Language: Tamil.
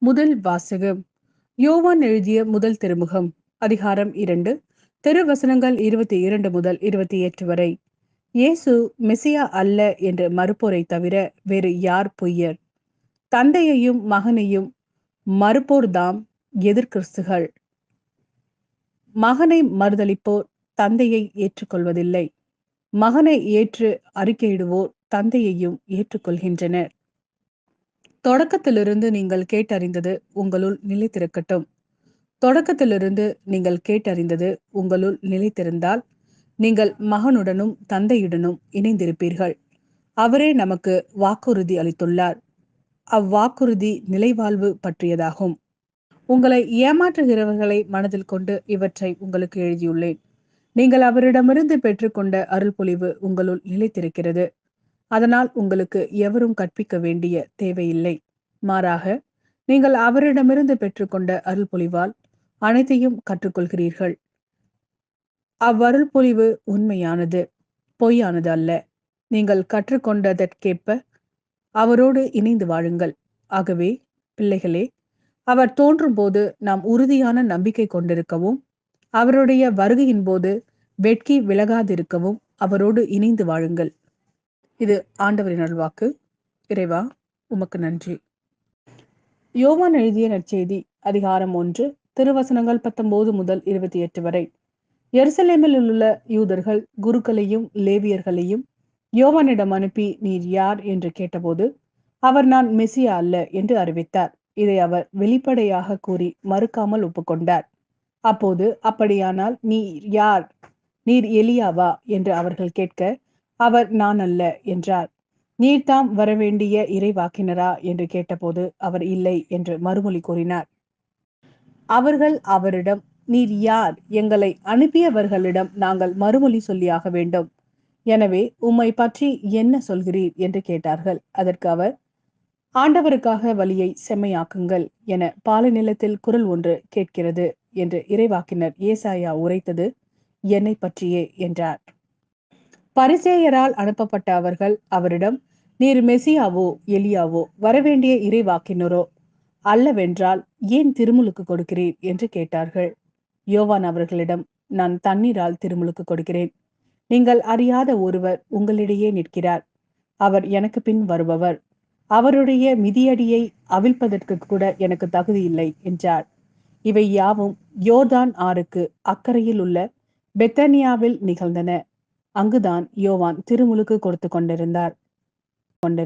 முதல் வாசகம். யோவான் எழுதிய முதல் திருமுகம். அதிகாரம் 2, திருவசனங்கள் 22 முதல் 28 வரை. இயேசு மெசியா அல்ல என்று மறுப்போரை தவிர வேறு யார் பொய்யர்? தந்தையையும் மகனையும் மறுப்போர்தாம் எதிர்கிறிஸ்துகள். மகனை மறுதலிப்போர் தந்தையை ஏற்றுக்கொள்வதில்லை. மகனை ஏற்று அறிக்கையிடுவோர் தந்தையையும் ஏற்றுக்கொள்கின்றனர். தொடக்கத்திலிருந்து நீங்கள் கேட்டறிந்தது உங்களுள் நிலைத்திருக்கட்டும். தொடக்கத்திலிருந்து நீங்கள் கேட்டறிந்தது உங்களுள் நிலைத்திருந்தால் நீங்கள் மகனுடனும் தந்தையுடனும் இணைந்திருப்பீர்கள். அவரே நமக்கு வாக்குறுதி அளித்துள்ளார். அவ்வாக்குறுதி நிலைவாழ்வு பற்றியதாகும். உங்களை ஏமாற்றுகிறவர்களை மனதில் கொண்டு இவற்றை உங்களுக்கு எழுதியுள்ளேன். நீங்கள் அவரிடமிருந்து பெற்றுக்கொண்ட அருள்பொழிவு உங்களுள் நிலைத்திருக்கிறது. அதனால் உங்களுக்கு எவரும் கற்பிக்க வேண்டிய தேவையில்லை. மாறாக நீங்கள் அவரிடமிருந்து பெற்றுக்கொண்ட அருள்பொழிவால் அனைத்தையும் கற்றுக்கொள்கிறீர்கள். அவ்வருள்பொழிவு உண்மையானது, பொய்யானது அல்ல. நீங்கள் கற்றுக்கொண்டதற்கேற்ப அவரோடு இணைந்து வாழுங்கள். ஆகவே பிள்ளைகளே, அவர் தோன்றும் போது நாம் உறுதியான நம்பிக்கை கொண்டிருக்கவும், அவருடைய வருகையின் போது வெட்கி விலகாதிருக்கவும் அவரோடு இணைந்து வாழுங்கள். இது ஆண்டவரின் அருள்வாக்கு. இறைவா, உமக்கு நன்றி. யோவான் எழுதிய நற்செய்தி அதிகாரம் 1, திருவசனங்கள் 19 முதல் 28 வரை. எருசலேமில் உள்ள யூதர்கள் குருக்களையும் லேவியர்களையும் யோவானிடம் அனுப்பி, நீர் யார் என்று கேட்டபோது அவர், நான் மெசியா அல்ல என்று அறிவித்தார். இதை அவர் வெளிப்படையாக கூறி மறுக்காமல் ஒப்புக்கொண்டார். அப்போது, அப்படியானால் நீர் யார்? நீர் எலியாவா என்று அவர்கள் கேட்க, அவர், நான் அல்ல என்றார். நீர்தாம் வரவேண்டிய இறைவாக்கினரா என்று கேட்டபோது அவர், இல்லை என்று மறுமொழி கூறினார். அவர்கள் அவரிடம், நீர் யார்? எங்களை அனுப்பியவர்களிடம் நாங்கள் மறுமொழி சொல்லியாக வேண்டும். எனவே உம்மை பற்றி என்ன சொல்கிறீர் என்று கேட்டார்கள். அதற்கு அவர், ஆண்டவருக்காக வழியை செம்மையாக்குங்கள் என பாலைநிலத்தில் குரல் ஒன்று கேட்கிறது என்று இறைவாக்கினர் ஏசாயா உரைத்தது என்னை பற்றியே என்றார். பரிசேயரால் அனுப்பப்பட்ட அவர்கள் அவரிடம், நீர் மெசியாவோ எலியாவோ வரவேண்டிய இறைவாக்கினரோ அல்லவென்றால் ஏன் திருமுழுக்கு கொடுக்கிறீர் என்று கேட்டார்கள். யோவான் அவர்களிடம், நான் தண்ணீரால் திருமுழுக்கு கொடுக்கிறேன். நீங்கள் அறியாத ஒருவர் உங்களிடையே நிற்கிறார். அவர் எனக்கு பின் வருபவர். அவருடைய மிதியடியை அவிழ்ப்பதற்கு கூட எனக்கு தகுதி இல்லை என்றார். இவை யாவும் யோர்தான் ஆறுக்கு அக்கறையில் உள்ள பெத்தனியாவில் நிகழ்ந்தன. அங்குதான் யோவான் திருமுழுக்கு கொடுத்து கொண்டிருந்தார்.